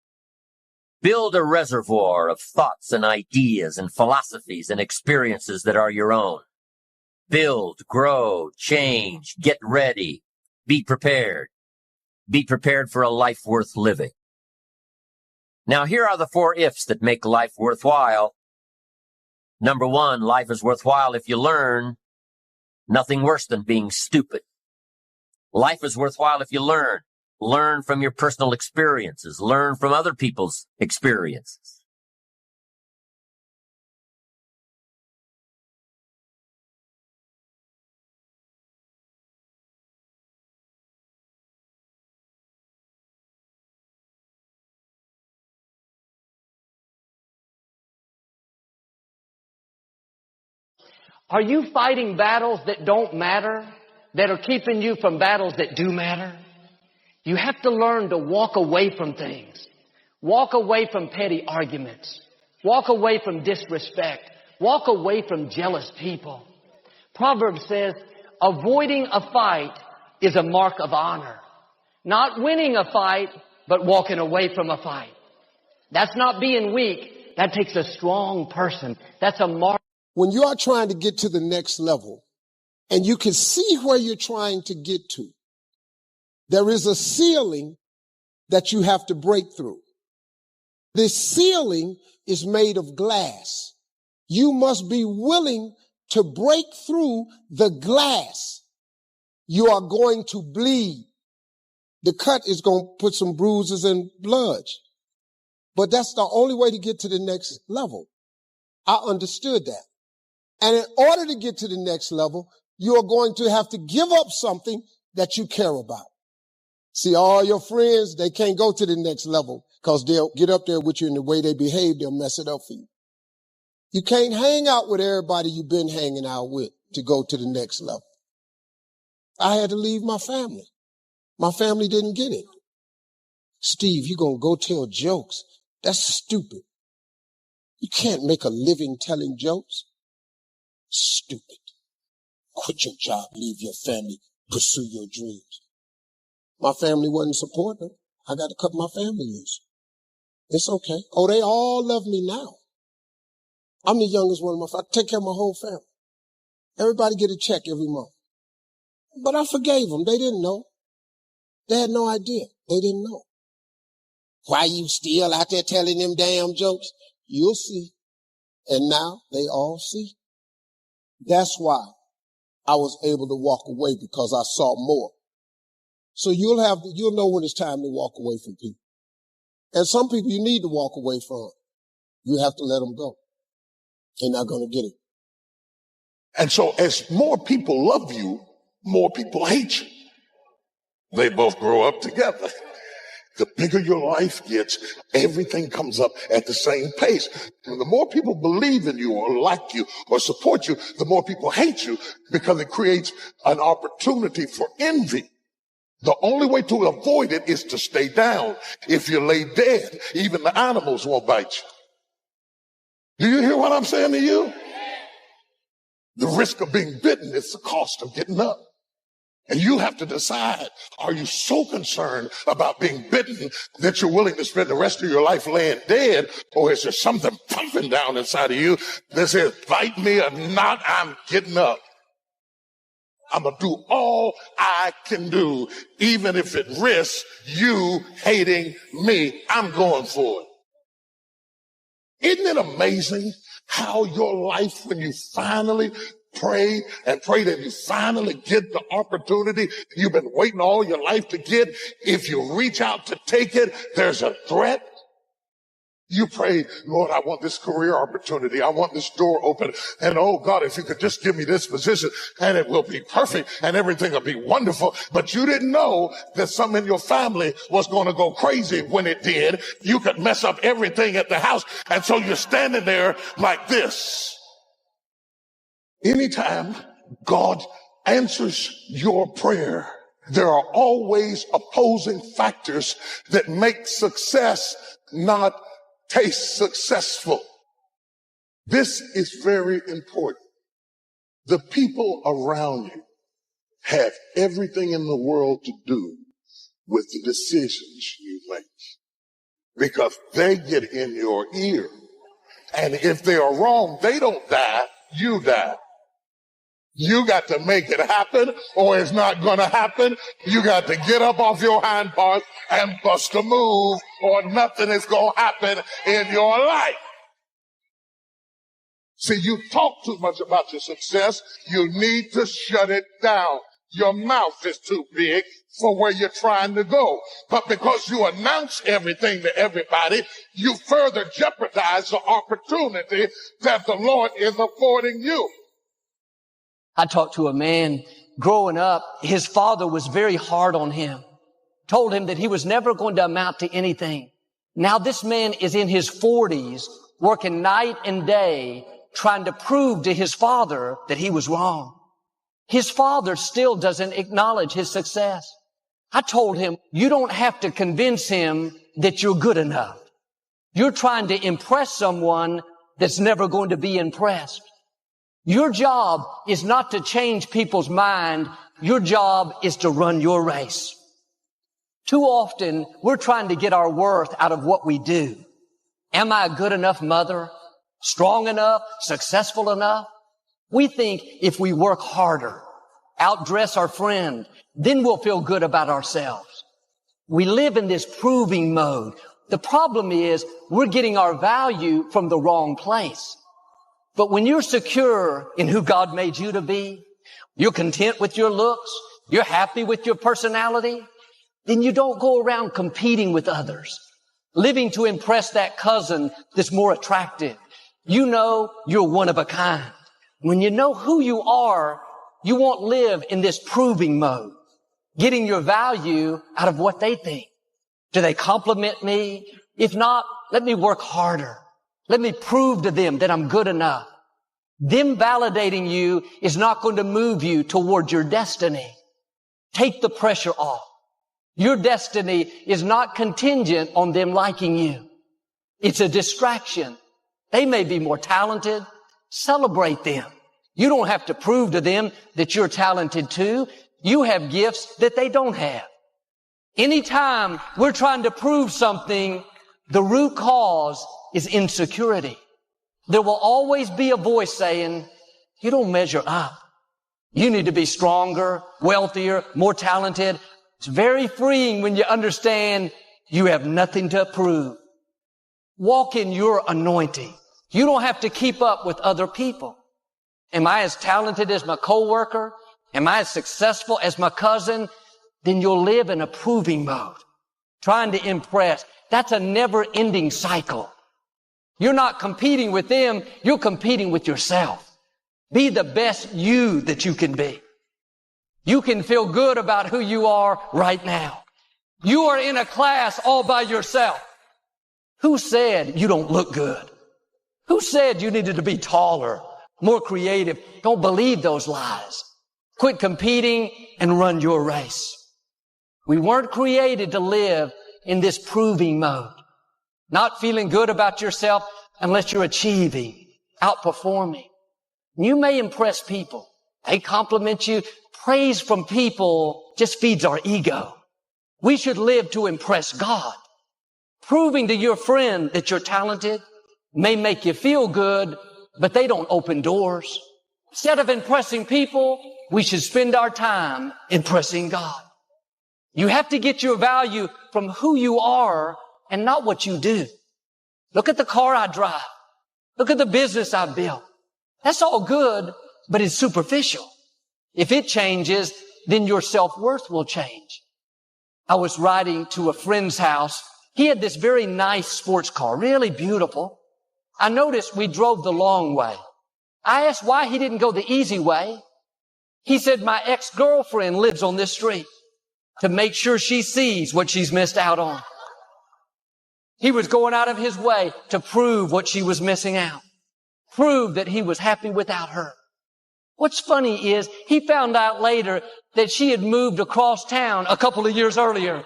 Build a reservoir of thoughts and ideas and philosophies and experiences that are your own. Build, grow, change, get ready, be prepared. Be prepared for a life worth living. Now, here are the 4 ifs that make life worthwhile. Number 1, life is worthwhile if you learn. Nothing worse than being stupid. Life is worthwhile if you learn. Learn from your personal experiences. Learn from other people's experiences. Are you fighting battles that don't matter, that are keeping you from battles that do matter? You have to learn to walk away from things. Walk away from petty arguments. Walk away from disrespect. Walk away from jealous people. Proverbs says, avoiding a fight is a mark of honor. Not winning a fight, but walking away from a fight. That's not being weak. That takes a strong person. That's a mark. When you are trying to get to the next level and you can see where you're trying to get to, there is a ceiling that you have to break through. This ceiling is made of glass. You must be willing to break through the glass. You are going to bleed. The cut is going to put some bruises and blood. But that's the only way to get to the next level. I understood that. And in order to get to the next level, you are going to have to give up something that you care about. See, all your friends, they can't go to the next level because they'll get up there with you in the way they behave, they'll mess it up for you. You can't hang out with everybody you've been hanging out with to go to the next level. I had to leave my family. My family didn't get it. Steve, you're going to go tell jokes. That's stupid. You can't make a living telling jokes. Stupid. Quit your job, leave your family, pursue your dreams. My family wasn't supporting them. I got to cut my family loose. It's okay. Oh, they all love me now. I'm the youngest one of I take care of my whole family. Everybody get a check every month. But I forgave them. They didn't know. They had no idea. They didn't know. Why you still out there telling them damn jokes? You'll see. And now they all see. That's why I was able to walk away, because I saw more. So you'll know when it's time to walk away from people. And some people you need to walk away from. You have to let them go. They're not going to get it. And so as more people love you, more people hate you. They both grow up together. The bigger your life gets, everything comes up at the same pace. And the more people believe in you or like you or support you, the more people hate you, because it creates an opportunity for envy. The only way to avoid it is to stay down. If you lay dead, even the animals won't bite you. Do you hear what I'm saying to you? The risk of being bitten is the cost of getting up. And you have to decide, are you so concerned about being bitten that you're willing to spend the rest of your life laying dead? Or is there something pumping down inside of you that says, bite me or not, I'm getting up. I'm going to do all I can do, even if it risks you hating me. I'm going for it. Isn't it amazing how your life, when you finally pray and pray that you finally get the opportunity you've been waiting all your life to get, if you reach out to take it, there's a threat. You pray, Lord, I want this career opportunity. I want this door open. And oh God, if you could just give me this position, and it will be perfect and everything will be wonderful. But you didn't know that some in your family was going to go crazy when it did. You could mess up everything at the house. And so you're standing there like this. Anytime God answers your prayer, there are always opposing factors that make success not taste successful. This is very important. The people around you, have everything in the world to do with the decisions you make, because they get in your ear. And if they are wrong, they don't die, you die. You got to make it happen, or it's not going to happen. You got to get up off your hind parts and bust a move, or nothing is going to happen in your life. See, you talk too much about your success. You need to shut it down. Your mouth is too big for where you're trying to go. But because you announce everything to everybody, you further jeopardize the opportunity that the Lord is affording you. I talked to a man growing up. His father was very hard on him, told him that he was never going to amount to anything. Now this man is in his 40s, working night and day, trying to prove to his father that he was wrong. His father still doesn't acknowledge his success. I told him, you don't have to convince him that you're good enough. You're trying to impress someone that's never going to be impressed. Your job is not to change people's mind. Your job is to run your race. Too often, we're trying to get our worth out of what we do. Am I a good enough mother? Strong enough? Successful enough? We think if we work harder, outdress our friend, then we'll feel good about ourselves. We live in this proving mode. The problem is we're getting our value from the wrong place. But when you're secure in who God made you to be, you're content with your looks, you're happy with your personality, then you don't go around competing with others, living to impress that cousin that's more attractive. You know you're one of a kind. When you know who you are, you won't live in this proving mode, getting your value out of what they think. Do they compliment me? If not, let me work harder. Let me prove to them that I'm good enough. Them validating you is not going to move you toward your destiny. Take the pressure off. Your destiny is not contingent on them liking you. It's a distraction. They may be more talented. Celebrate them. You don't have to prove to them that you're talented too. You have gifts that they don't have. Anytime we're trying to prove something, the root cause is insecurity. There will always be a voice saying, you don't measure up. You need to be stronger, wealthier, more talented. It's very freeing when you understand you have nothing to prove. Walk in your anointing. You don't have to keep up with other people. Am I as talented as my coworker? Am I as successful as my cousin? Then you'll live in a proving mode, trying to impress. That's a never-ending cycle. You're not competing with them. You're competing with yourself. Be the best you that you can be. You can feel good about who you are right now. You are in a class all by yourself. Who said you don't look good? Who said you needed to be taller, more creative? Don't believe those lies. Quit competing and run your race. We weren't created to live in this proving mode. Not feeling good about yourself unless you're achieving, outperforming. You may impress people. They compliment you. Praise from people just feeds our ego. We should live to impress God. Proving to your friend that you're talented may make you feel good, but they don't open doors. Instead of impressing people, we should spend our time impressing God. You have to get your value from who you are and not what you do. Look at the car I drive. Look at the business I built. That's all good, but it's superficial. If it changes, then your self-worth will change. I was riding to a friend's house. He had this very nice sports car, really beautiful. I noticed we drove the long way. I asked why he didn't go the easy way. He said, my ex-girlfriend lives on this street to make sure she sees what she's missed out on. He was going out of his way to prove what she was missing out. Prove that he was happy without her. What's funny is he found out later that she had moved across town a couple of years earlier.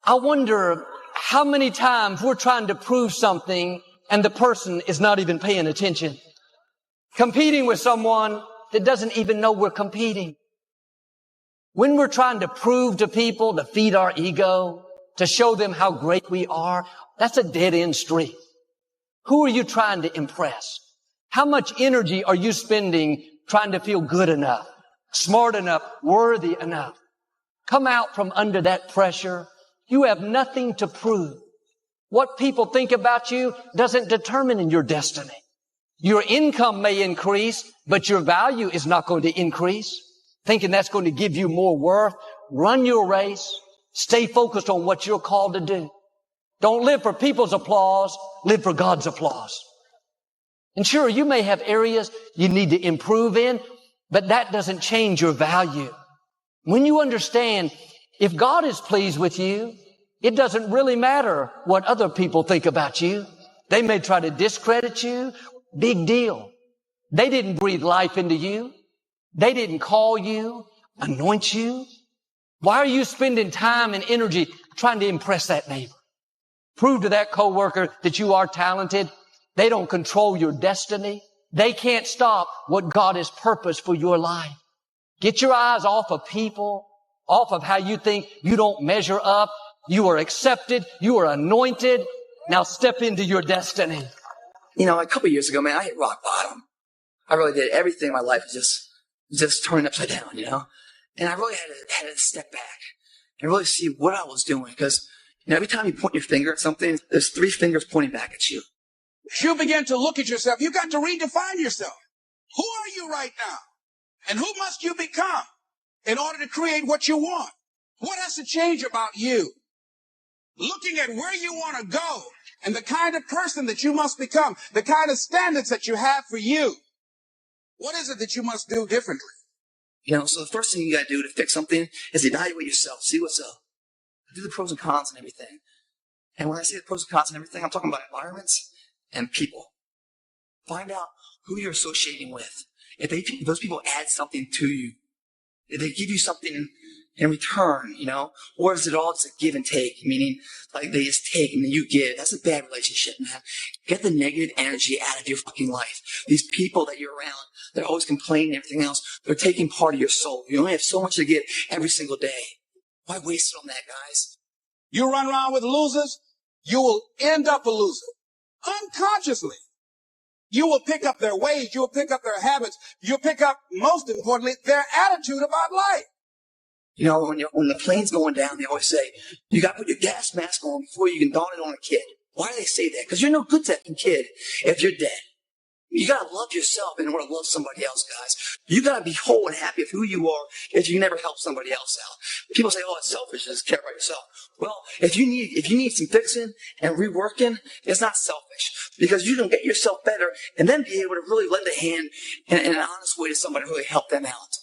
I wonder how many times we're trying to prove something and the person is not even paying attention. Competing with someone that doesn't even know we're competing. When we're trying to prove to people, to feed our ego, to show them how great we are, that's a dead-end street. Who are you trying to impress? How much energy are you spending trying to feel good enough, smart enough, worthy enough? Come out from under that pressure. You have nothing to prove. What people think about you doesn't determine your destiny. Your income may increase, but your value is not going to increase. Thinking that's going to give you more worth. Run your race. Stay focused on what you're called to do. Don't live for people's applause. Live for God's applause. And sure, you may have areas you need to improve in, but that doesn't change your value. When you understand, if God is pleased with you, it doesn't really matter what other people think about you. They may try to discredit you. Big deal. They didn't breathe life into you. They didn't call you, anoint you. Why are you spending time and energy trying to impress that neighbor? Prove to that coworker that you are talented. They don't control your destiny. They can't stop what God has purposed for your life. Get your eyes off of people, off of how you think you don't measure up. You are accepted. You are anointed. Now step into your destiny. You know, a couple of years ago, man, I hit rock bottom. I really did. Everything in my life was just turning upside down, you know? And I really had to step back and really see what I was doing. Because, you know, every time you point your finger at something, there's 3 fingers pointing back at you. You begin to look at yourself. You got to redefine yourself. Who are you right now? And who must you become in order to create what you want? What has to change about you? Looking at where you want to go and the kind of person that you must become, the kind of standards that you have for you. What is it that you must do differently? You know, so the first thing you got to do to fix something is evaluate yourself, see what's up. Do the pros and cons and everything. And when I say the pros and cons and everything, I'm talking about environments and people. Find out who you're associating with. If those people add something to you, if they give you something in return, you know, or is it all just a give and take, meaning like they just take and then you give? That's a bad relationship, man. Get the negative energy out of your fucking life. These people that you're around, they're always complaining and everything else. They're taking part of your soul. You only have so much to give every single day. Why waste it on that, guys? You run around with losers, you will end up a loser. Unconsciously. You will pick up their ways. You will pick up their habits. You'll pick up, most importantly, their attitude about life. You know, when the plane's going down, they always say, you got to put your gas mask on before you can don it on a kid. Why do they say that? Because you're no good to that kid if you're dead. You got to love yourself in order to love somebody else, guys. You got to be whole and happy with who you are if you never help somebody else out. People say, oh, it's selfish. Just care about yourself. Well, if you need some fixing and reworking, it's not selfish because you can get yourself better and then be able to really lend a hand in an honest way to somebody to really help them out.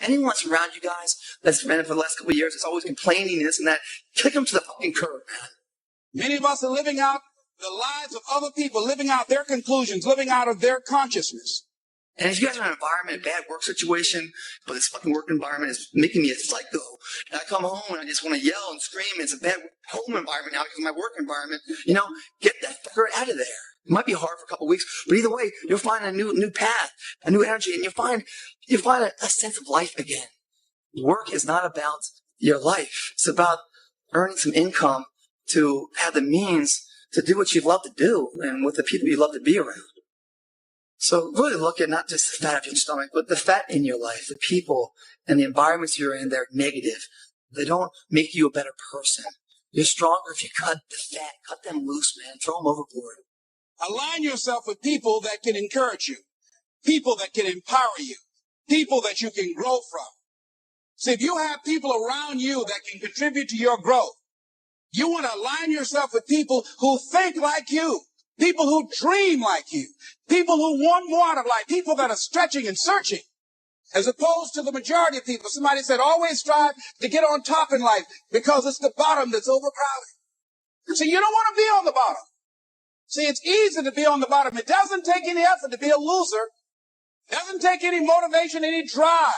Anyone that's around you guys that's been for the last couple of years, that's always complaining and this and that, kick them to the fucking curb, man. Many of us are living out the lives of other people, living out their conclusions, living out of their consciousness. And if you guys are in an environment, a bad work situation, but this fucking work environment is making me a psycho, and I come home and I just want to yell and scream, and it's a bad home environment now because of my work environment, you know, get that fucker out of there. It might be hard for a couple of weeks, but either way, you'll find a new path, a new energy, and you'll find a sense of life again. Work is not about your life. It's about earning some income to have the means to do what you love to do and with the people you love to be around. So really look at not just the fat of your stomach, but the fat in your life, the people and the environments you're in. They're negative. They don't make you a better person. You're stronger if you cut the fat, cut them loose, man. Throw them overboard. Align yourself with people that can encourage you, people that can empower you, people that you can grow from. See, if you have people around you that can contribute to your growth, you want to align yourself with people who think like you, people who dream like you, people who want more out of life, people that are stretching and searching, as opposed to the majority of people. Somebody said, always strive to get on top in life because it's the bottom that's overcrowded. See, you don't want to be on the bottom. See, it's easy to be on the bottom. It doesn't take any effort to be a loser. It doesn't take any motivation, any drive.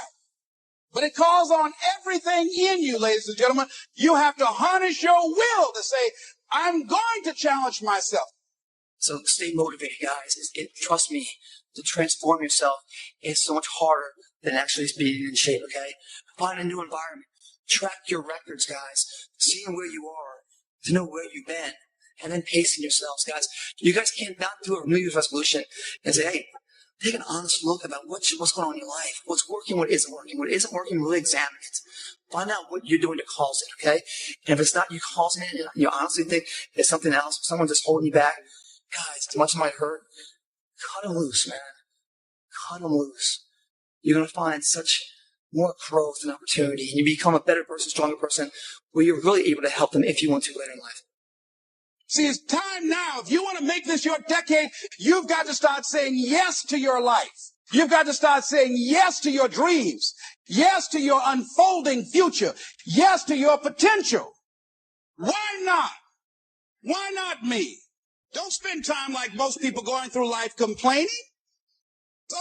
But it calls on everything in you, ladies and gentlemen. You have to harness your will to say, I'm going to challenge myself. So stay motivated, guys. Trust me, to transform yourself is so much harder than actually being in shape, okay? Find a new environment. Track your records, guys. Seeing where you are, to know where you've been, and then pacing yourselves, guys. You guys can't not do a New Year's resolution and say, hey, take an honest look about what's going on in your life. What's working, what isn't working. What isn't working, really examine it. Find out what you're doing to cause it, okay? And if it's not you causing it, and you honestly think it's something else, someone's just holding you back, guys, as much as it might hurt, cut them loose, man. Cut them loose. You're going to find such more growth and opportunity, and you become a better person, stronger person, where you're really able to help them if you want to later in life. See, it's time now. If you want to make this your decade, you've got to start saying yes to your life. You've got to start saying yes to your dreams. Yes to your unfolding future. Yes to your potential. Why not? Why not me? Don't spend time like most people going through life complaining.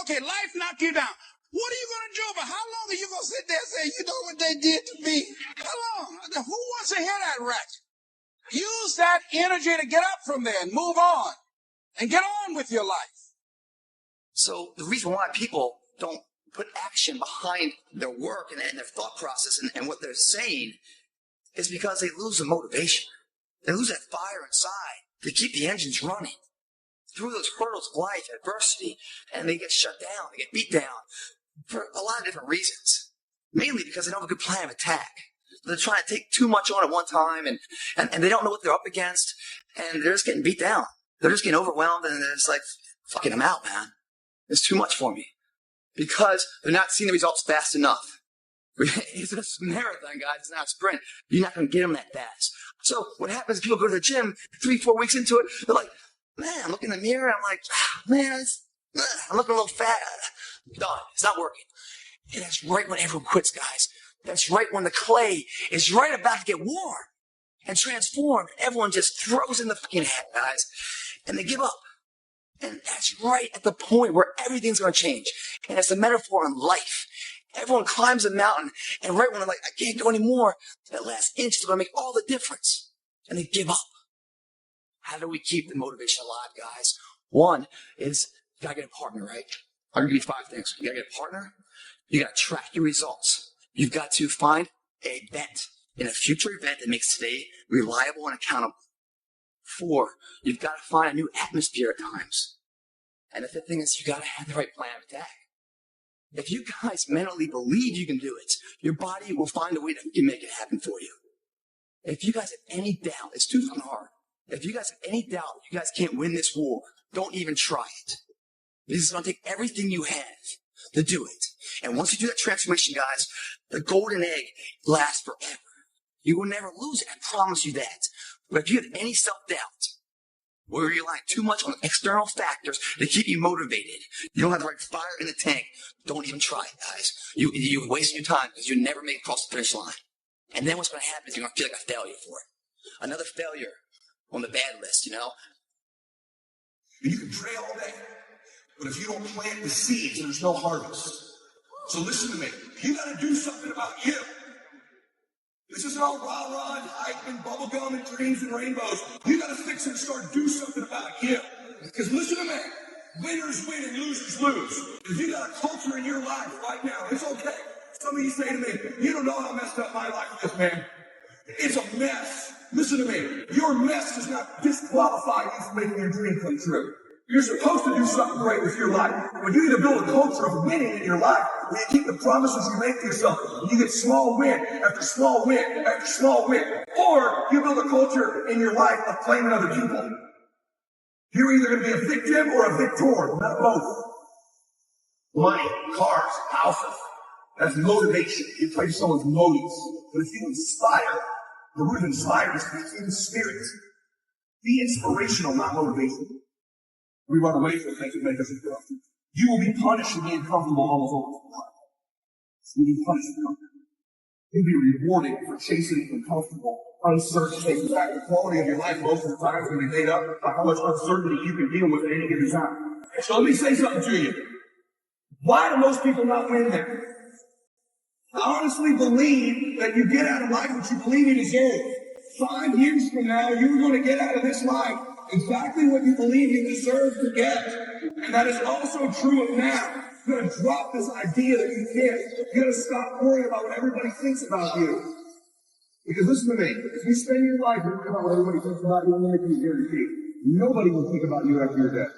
Okay, life knocked you down. What are you going to do about it? How long are you going to sit there and say, you know what they did to me? How long? Who wants to hear that rap? Use that energy to get up from there and move on and get on with your life. So the reason why people don't put action behind their work and their thought process and what they're saying is because they lose the motivation. They lose that fire inside to keep the engines running through those hurdles of life, adversity, and they get shut down, they get beat down for a lot of different reasons. Mainly because they don't have a good plan of attack. They're trying to take too much on at one time, and they don't know what they're up against, and they're just getting beat down. They're just getting overwhelmed, and they're just like, fucking, I'm out, man. It's too much for me. Because they're not seeing the results fast enough. It's a marathon, guys. It's not a sprint. You're not going to get them that fast. So what happens is people go to the gym 3-4 weeks into it. They're like, man, I'm looking in the mirror. I'm like, man, I'm looking a little fat. Done. It's not working. And that's right when everyone quits, guys. That's right when the clay is right about to get warm and transformed. Everyone just throws in the fucking hat, guys. And they give up. And that's right at the point where everything's going to change. And it's a metaphor in life. Everyone climbs a mountain, and right when they're like, I can't go anymore, that last inch is going to make all the difference. And they give up. How do we keep the motivation alive, guys? One is you got to get a partner, right? I'm going to give you 5 things. You got to get a partner. You got to track your results. You've got to find an event in a future event that makes today reliable and accountable. 4, you've got to find a new atmosphere at times. And the 5th thing is you got to have the right plan of attack. If you guys mentally believe you can do it, your body will find a way to make it happen for you. If you guys have any doubt, it's too fucking hard. If you guys have any doubt you guys can't win this war, don't even try it. This is going to take everything you have to do it. And once you do that transformation, guys, the golden egg lasts forever. You will never lose it. I promise you that. But if you have any self-doubt, or you're relying too much on external factors to keep you motivated, you don't have the right fire in the tank, don't even try it, guys. You're wasting your time because you never make it across the finish line. And then what's going to happen is you're going to feel like a failure for it. Another failure on the bad list, you know? And you can pray all day, but if you don't plant the seeds, there's no harvest. So listen to me. You got to do something about you. This isn't all rah-rah and hype and bubblegum and dreams and rainbows. You got to fix it and start do something about you. Because listen to me. Winners win and losers lose. If you got a culture in your life right now, it's okay. Some of you say to me, you don't know how messed up my life is, man. It's a mess. Listen to me. Your mess does not disqualify you from making your dream come true. You're supposed to do something great with your life. When you need to build a culture of winning in your life, when you keep the promises you make to yourself, you get small win after small win after small win. Or you build a culture in your life of blaming other people. You're either going to be a victim or a victor, not both. Money, cars, houses. That's motivation. You play someone's motives. But if you inspire, the root of inspire is in spirit. Be inspirational, not motivation. We run away from things that make us uncomfortable. You will be punished for being comfortable almost all the time. You'll be punished for comfort. You'll be rewarded for chasing uncomfortable, uncertain things. In fact, the quality of your life most of the time is going to be made up by how much uncertainty you can deal with at any given time. So let me say something to you. Why do most people not win there? I honestly believe that you get out of life what you believe you deserve. 5 years from now, you're going to get out of this life exactly what you believe you deserve to get. And that is also true of now. You gotta drop this idea that you can't. You gotta stop worrying about what everybody thinks about you. Because listen to me, if you spend your life worrying about what everybody thinks about you, I'm going to make you guarantee, nobody will think about you after you're dead.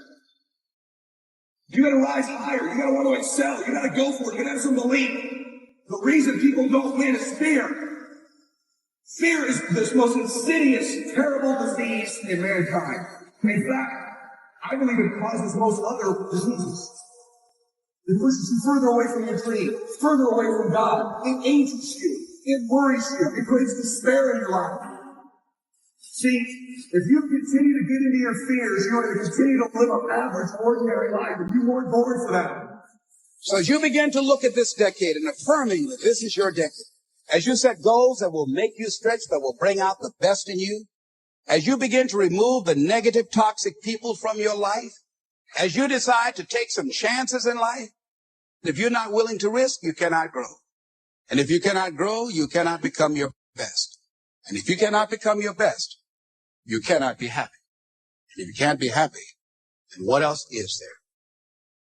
You gotta rise higher. You gotta want to excel. You gotta go for it. You gotta have some belief. The reason people don't win is fear. Fear is the most insidious, terrible disease in mankind. In fact, I believe it causes most other diseases. It pushes you further away from your dream, further away from God. It ages you. It worries you. It creates despair in your life. See, if you continue to get into your fears, you're going to continue to live an average, ordinary life, and you weren't born for that. So as you begin to look at this decade and affirming that this is your decade, as you set goals that will make you stretch, that will bring out the best in you, as you begin to remove the negative, toxic people from your life, as you decide to take some chances in life, if you're not willing to risk, you cannot grow. And if you cannot grow, you cannot become your best. And if you cannot become your best, you cannot be happy. And if you can't be happy, then what else is there?